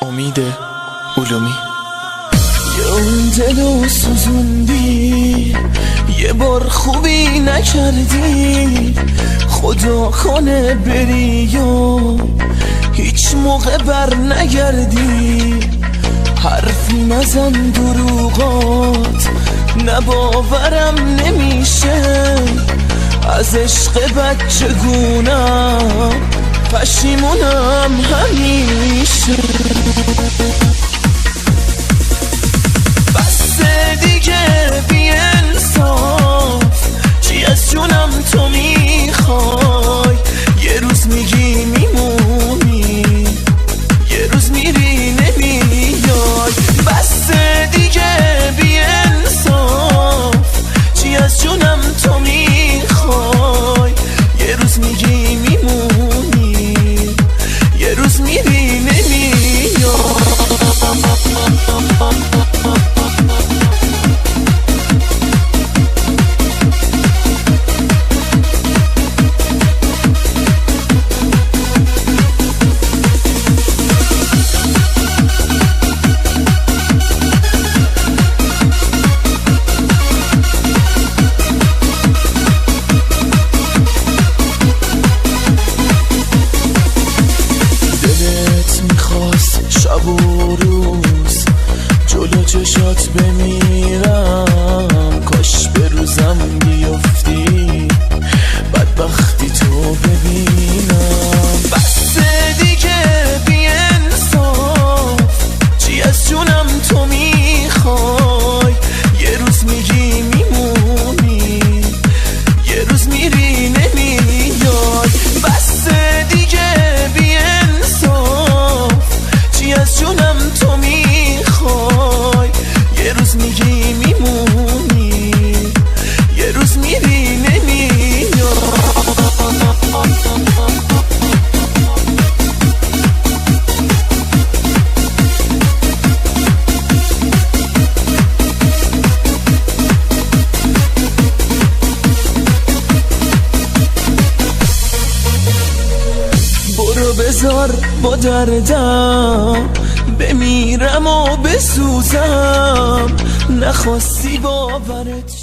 امید علومی. اون دلو سوزوندی، یه بار خوبی نکردی، خدا کنه بری و هیچ موقع بر نگردی. حرفی نزن دروغات، نباورم نمیشه، از عشق بچگونم پشیمونم همیشه. بس دیگه بی انصاف، چی از جونم تو میخوای؟ یه روز میگی میمونی، یه روز میری نمیای. بس دیگه بی انصاف، چی از جونم تو میخوای؟ یه روز میگی میمونی، یه روز میری نمیای. شب و روز جلو چشات بمیرم، کاش به روزم بیفتی بدبختی تو ببینم. بس دیگه بی انصاف، چی از جونم تو میخوای؟ یه روز میگی میمونی، یه روز میری نمیای. بس دیگه بی انصاف، چی از جونم تو میخوای؟ یه روز میگی میمونی، یه روز میری نمیای. برو بذار با دردم بمیرم و بسوزم، نخواستی باورت